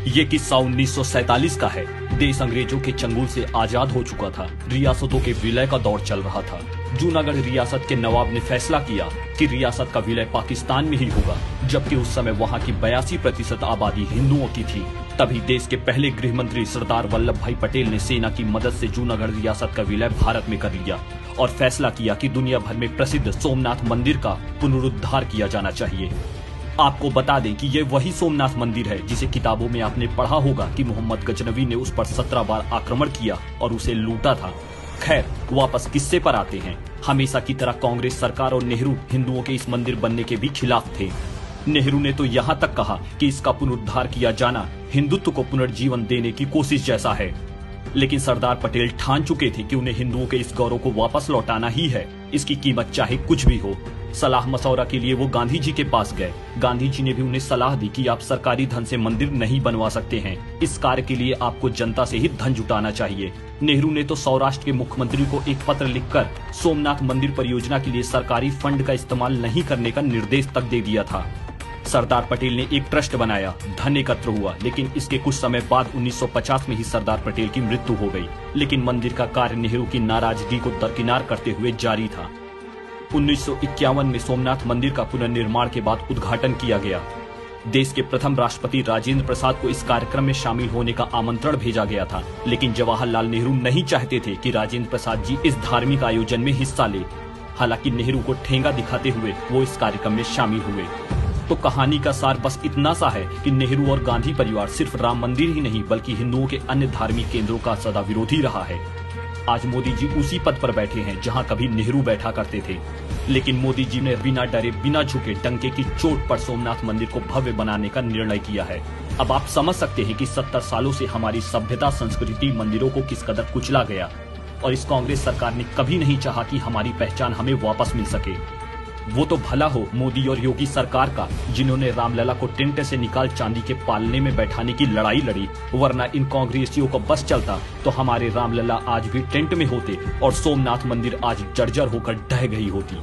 ये किस्सा 1947 का है। देश अंग्रेजों के चंगुल से आजाद हो चुका था। रियासतों के विलय का दौर चल रहा था। जूनागढ़ रियासत के नवाब ने फैसला किया कि रियासत का विलय पाकिस्तान में ही होगा, जबकि उस समय वहाँ की 82% आबादी हिंदुओं की थी। तभी देश के पहले गृह मंत्री सरदार वल्लभ भाई पटेल ने सेना की मदद से जूनागढ़ रियासत का विलय भारत में कर लिया और फैसला किया कि दुनिया भर में प्रसिद्ध सोमनाथ मंदिर का पुनरुद्धार किया जाना चाहिए। आपको बता दें कि ये वही सोमनाथ मंदिर है जिसे किताबों में आपने पढ़ा होगा कि मोहम्मद गजनवी ने उस पर 17 बार आक्रमण किया और उसे लूटा था। खैर, वापस किस्से पर आते हैं। हमेशा की तरह कांग्रेस सरकार और नेहरू हिंदुओं के इस मंदिर बनने के भी खिलाफ थे। नेहरू ने तो यहाँ तक कहा कि इसका पुनरुद्धार किया जाना हिंदुत्व को पुनर्जीवन देने की कोशिश जैसा है। लेकिन सरदार पटेल ठान चुके थे कि उन्हें हिंदुओं के इस गौरव को वापस लौटाना ही है, इसकी कीमत चाहे कुछ भी हो। सलाह मशवरा के लिए वो गांधी जी के पास गए। गांधी जी ने भी उन्हें सलाह दी कि आप सरकारी धन से मंदिर नहीं बनवा सकते हैं, इस कार्य के लिए आपको जनता से ही धन जुटाना चाहिए। नेहरू ने तो सौराष्ट्र के मुख्यमंत्री को एक पत्र लिखकर सोमनाथ मंदिर परियोजना के लिए सरकारी फंड का इस्तेमाल नहीं करने का निर्देश तक दे दिया था। सरदार पटेल ने एक ट्रस्ट बनाया, धन एकत्र हुआ, लेकिन इसके कुछ समय बाद 1950 में ही सरदार पटेल की मृत्यु हो गई। लेकिन मंदिर का कार्य नेहरू की नाराजगी को दरकिनार करते हुए जारी था। 1951 में सोमनाथ मंदिर का पुनर्निर्माण के बाद उद्घाटन किया गया। देश के प्रथम राष्ट्रपति राजेंद्र प्रसाद को इस कार्यक्रम में शामिल होने का आमंत्रण भेजा गया था, लेकिन जवाहरलाल नेहरू नहीं चाहते थे कि राजेंद्र प्रसाद जी इस धार्मिक आयोजन में हिस्सा ले। हालांकि नेहरू को ठेंगा दिखाते हुए वो इस कार्यक्रम में शामिल हुए। तो कहानी का सार बस इतना सा है कि नेहरू और गांधी परिवार सिर्फ राम मंदिर ही नहीं बल्कि हिंदुओं के अन्य धार्मिक केंद्रों का सदा विरोधी रहा है। आज मोदी जी उसी पद पर बैठे हैं जहां कभी नेहरू बैठा करते थे। लेकिन मोदी जी ने बिना डरे बिना झुके डंके की चोट पर सोमनाथ मंदिर को भव्य बनाने का निर्णय किया है। अब आप समझ सकते हैं कि 70 सालों से हमारी सभ्यता संस्कृति मंदिरों को किस कदर कुचला गया, और इस कांग्रेस सरकार ने कभी नहीं चाहा कि हमारी पहचान हमें वापस मिल सके। वो तो भला हो मोदी और योगी सरकार का, जिन्होंने रामलला को टेंट से निकाल चांदी के पालने में बैठाने की लड़ाई लड़ी, वरना इन कांग्रेसियों को बस चलता तो हमारे रामलला आज भी टेंट में होते और सोमनाथ मंदिर आज जर्जर होकर ढह गई होती।